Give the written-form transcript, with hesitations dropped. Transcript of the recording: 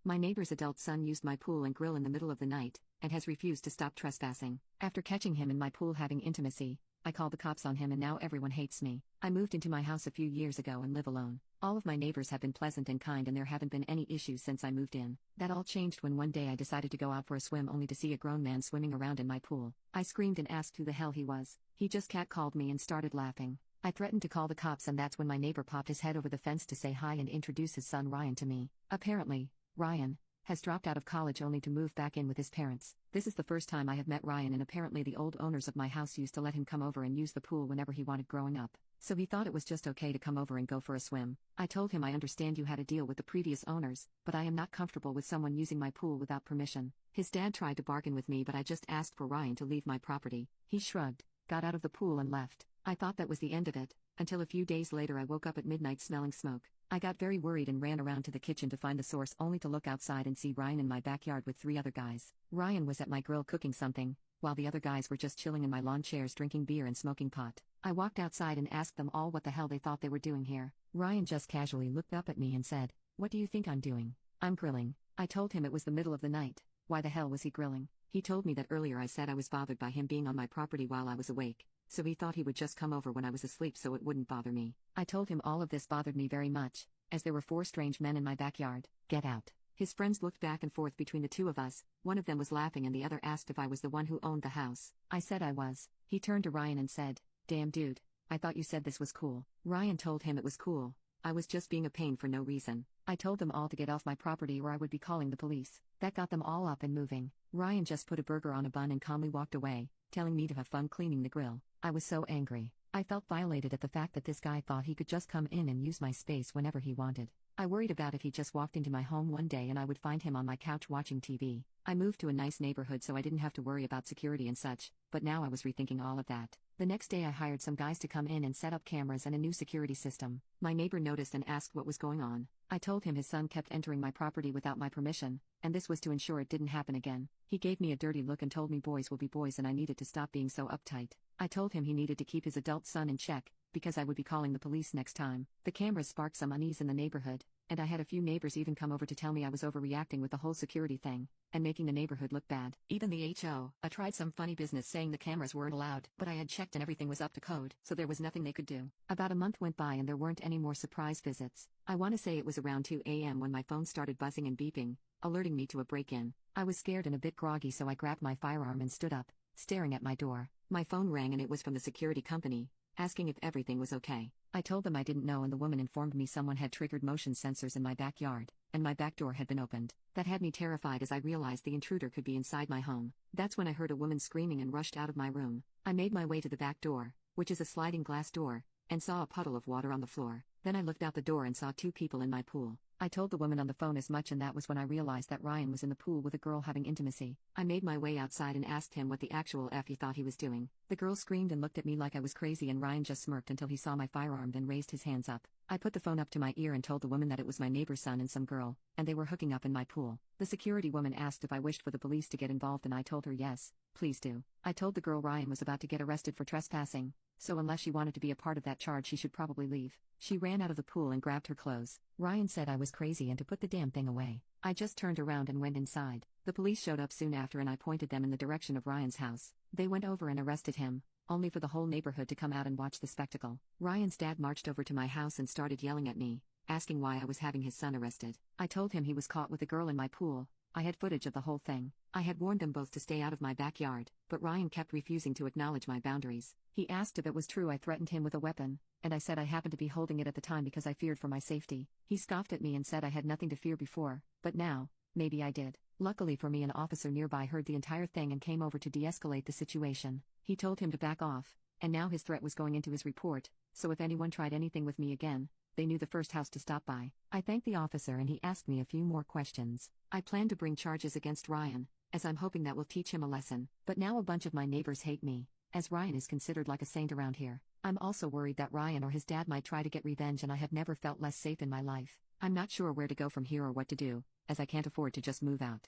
My neighbor's adult son used my pool and grill in the middle of the night, and has refused to stop trespassing. After catching him in my pool having intimacy, I called the cops on him and now everyone hates me. I moved into my house a few years ago and live alone. All of my neighbors have been pleasant and kind and there haven't been any issues since I moved in. That all changed when one day I decided to go out for a swim only to see a grown man swimming around in my pool. I screamed and asked who the hell he was. He just catcalled me and started laughing. I threatened to call the cops and that's when my neighbor popped his head over the fence to say hi and introduce his son Ryan to me. Apparently, Ryan has dropped out of college only to move back in with his parents. This is the first time I have met Ryan and apparently the old owners of my house used to let him come over and use the pool whenever he wanted growing up. So he thought it was just okay to come over and go for a swim. I told him I understand you had a deal with the previous owners, but I am not comfortable with someone using my pool without permission. His dad tried to bargain with me but I just asked for Ryan to leave my property. He shrugged, got out of the pool and left. I thought that was the end of it, until a few days later I woke up at midnight smelling smoke. I got very worried and ran around to the kitchen to find the source only to look outside and see Ryan in my backyard with 3 other guys. Ryan was at my grill cooking something, while the other guys were just chilling in my lawn chairs drinking beer and smoking pot. I walked outside and asked them all what the hell they thought they were doing here. Ryan just casually looked up at me and said, "What do you think I'm doing?" "I'm grilling." I told him it was the middle of the night. Why the hell was he grilling? He told me that earlier I said I was bothered by him being on my property while I was awake, so he thought he would just come over when I was asleep so it wouldn't bother me. I told him all of this bothered me very much, as there were 4 strange men in my backyard. "Get out." His friends looked back and forth between the two of us, one of them was laughing and the other asked if I was the one who owned the house. I said I was. He turned to Ryan and said, "Damn dude, I thought you said this was cool." Ryan told him it was cool. I was just being a pain for no reason. I told them all to get off my property or I would be calling the police. That got them all up and moving. Ryan just put a burger on a bun and calmly walked away, telling me to have fun cleaning the grill. I was so angry. I felt violated at the fact that this guy thought he could just come in and use my space whenever he wanted. I worried about if he just walked into my home one day and I would find him on my couch watching TV. I moved to a nice neighborhood so I didn't have to worry about security and such, but now I was rethinking all of that. The next day I hired some guys to come in and set up cameras and a new security system. My neighbor noticed and asked what was going on. I told him his son kept entering my property without my permission, and this was to ensure it didn't happen again. He gave me a dirty look and told me boys will be boys and I needed to stop being so uptight. I told him he needed to keep his adult son in check, because I would be calling the police next time. The cameras sparked some unease in the neighborhood, and I had a few neighbors even come over to tell me I was overreacting with the whole security thing, and making the neighborhood look bad. Even the HO tried some funny business saying the cameras weren't allowed, but I had checked and everything was up to code, so there was nothing they could do. About a month went by and there weren't any more surprise visits. I want to say it was around 2 a.m. when my phone started buzzing and beeping, alerting me to a break-in. I was scared and a bit groggy so I grabbed my firearm and stood up, staring at my door. My phone rang and it was from the security company, asking if everything was okay. I told them I didn't know and the woman informed me someone had triggered motion sensors in my backyard, and my back door had been opened. That had me terrified as I realized the intruder could be inside my home. That's when I heard a woman screaming and rushed out of my room. I made my way to the back door, which is a sliding glass door, and saw a puddle of water on the floor. Then I looked out the door and saw 2 people in my pool. I told the woman on the phone as much and that was when I realized that Ryan was in the pool with a girl having intimacy. I made my way outside and asked him what the actual F he thought he was doing. The girl screamed and looked at me like I was crazy and Ryan just smirked until he saw my firearm then raised his hands up. I put the phone up to my ear and told the woman that it was my neighbor's son and some girl, and they were hooking up in my pool. The security woman asked if I wished for the police to get involved and I told her yes, please do. I told the girl Ryan was about to get arrested for trespassing, so unless she wanted to be a part of that charge she should probably leave. She ran out of the pool and grabbed her clothes. Ryan said I was crazy and to put the damn thing away. I just turned around and went inside. The police showed up soon after and I pointed them in the direction of Ryan's house. They went over and arrested him, only for the whole neighborhood to come out and watch the spectacle. Ryan's dad marched over to my house and started yelling at me, asking why I was having his son arrested. I told him he was caught with a girl in my pool. I had footage of the whole thing. I had warned them both to stay out of my backyard, but Ryan kept refusing to acknowledge my boundaries. He asked if it was true I threatened him with a weapon, and I said I happened to be holding it at the time because I feared for my safety. He scoffed at me and said I had nothing to fear before, but now, maybe I did. Luckily for me, an officer nearby heard the entire thing and came over to de-escalate the situation. He told him to back off, and now his threat was going into his report, so if anyone tried anything with me again, they knew the first house to stop by. I thanked the officer and he asked me a few more questions. I plan to bring charges against Ryan, as I'm hoping that will teach him a lesson, but now a bunch of my neighbors hate me, as Ryan is considered like a saint around here. I'm also worried that Ryan or his dad might try to get revenge and I have never felt less safe in my life. I'm not sure where to go from here or what to do, as I can't afford to just move out.